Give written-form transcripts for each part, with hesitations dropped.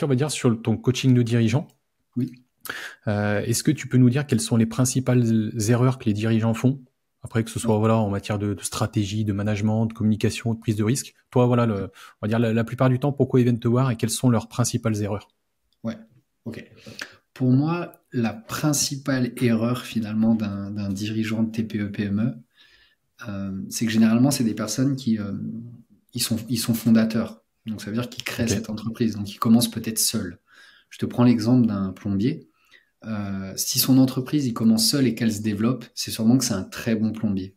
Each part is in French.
on va dire, sur ton coaching de dirigeants. Oui. Est-ce que tu peux nous dire quelles sont les principales erreurs que les dirigeants font? Après, que ce soit Ouais. voilà en matière de stratégie, de management, de communication, de prise de risque. Toi, voilà, on va dire la plupart du temps, pourquoi Eventower et quelles sont leurs principales erreurs? Ouais. Ok. Pour moi, la principale erreur finalement d'un dirigeant de TPE-PME, c'est que généralement, c'est des personnes qui ils sont fondateurs. Donc ça veut dire qu'ils créent Ok, cette entreprise. Donc ils commencent peut-être seuls. Je te prends l'exemple d'un plombier. Si son entreprise il commence seul et qu'elle se développe, c'est sûrement que c'est un très bon plombier.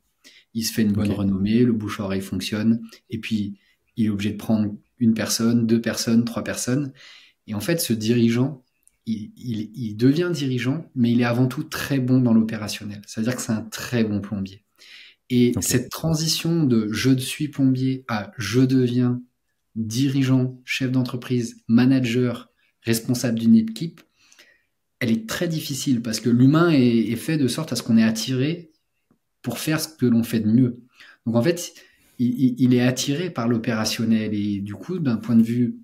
Il se fait une bonne ok, renommée, le bouche-à-oreille fonctionne, et puis il est obligé de prendre une personne, deux personnes, trois personnes. Et en fait, ce dirigeant, il devient dirigeant, mais il est avant tout très bon dans l'opérationnel. Ça veut dire que c'est un très bon plombier. Et ok, cette transition de je suis plombier à je deviens dirigeant, chef d'entreprise, manager, responsable d'une équipe, elle est très difficile parce que l'humain est fait de sorte à ce qu'on est attiré pour faire ce que l'on fait de mieux. Donc en fait, il est attiré par l'opérationnel et du coup, d'un point de vue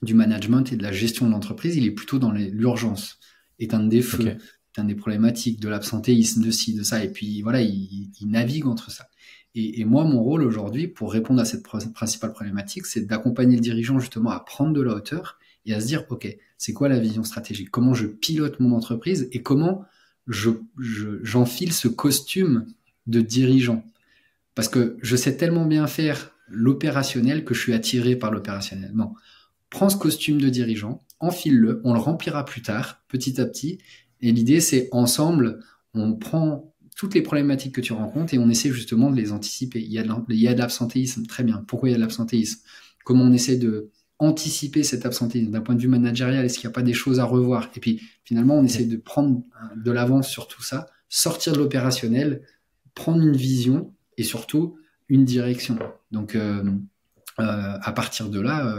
du management et de la gestion de l'entreprise, il est plutôt dans l'urgence, éteindre des ok, feux, éteindre des problématiques, de l'absentéisme, de ci, de ça, et puis voilà, il navigue entre ça. Et moi, mon rôle aujourd'hui, pour répondre à cette principale problématique, c'est d'accompagner le dirigeant justement à prendre de la hauteur et à se dire, OK, c'est quoi la vision stratégique? Comment je pilote mon entreprise et comment j'enfile ce costume de dirigeant? Parce que je sais tellement bien faire l'opérationnel que je suis attiré par l'opérationnel. Non, prends ce costume de dirigeant, enfile-le, on le remplira plus tard, petit à petit. Et l'idée, c'est ensemble, on prend toutes les problématiques que tu rencontres et on essaie justement de les anticiper. Il y a de l'absentéisme, très bien. Pourquoi il y a de l'absentéisme? Comment on essaie de anticiper cet absentéisme d'un point de vue managérial? Est-ce qu'il n'y a pas des choses à revoir? Et puis finalement, on essaie ok. de prendre de l'avance sur tout ça, sortir de l'opérationnel, prendre une vision et surtout une direction. Donc, à partir de là,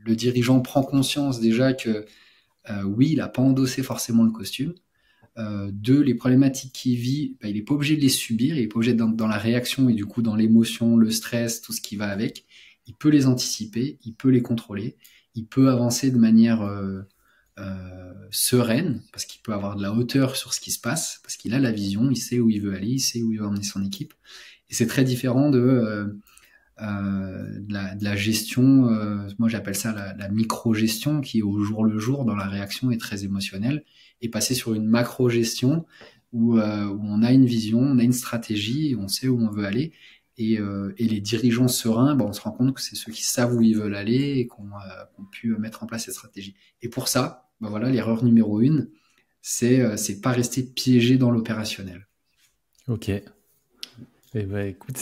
le dirigeant prend conscience déjà que oui, il n'a pas endossé forcément le costume. Deux, les problématiques qu'il vit, bah, il n'est pas obligé de les subir, il n'est pas obligé d'être dans la réaction et du coup dans l'émotion, le stress, tout ce qui va avec. Il peut les anticiper, il peut les contrôler, il peut avancer de manière sereine, parce qu'il peut avoir de la hauteur sur ce qui se passe, parce qu'il a la vision, il sait où il veut aller, il sait où il veut emmener son équipe. Et c'est très différent de la gestion, moi j'appelle ça la micro-gestion, qui est au jour le jour dans la réaction est très émotionnelle, et passer sur une macro-gestion où on a une vision, on a une stratégie, et on sait où on veut aller. Et les dirigeants sereins, ben, on se rend compte que c'est ceux qui savent où ils veulent aller et qu'on pu mettre en place cette stratégie. Et pour ça, ben voilà, l'erreur numéro une, c'est pas rester piégé dans l'opérationnel. Ok. Eh ben, écoute,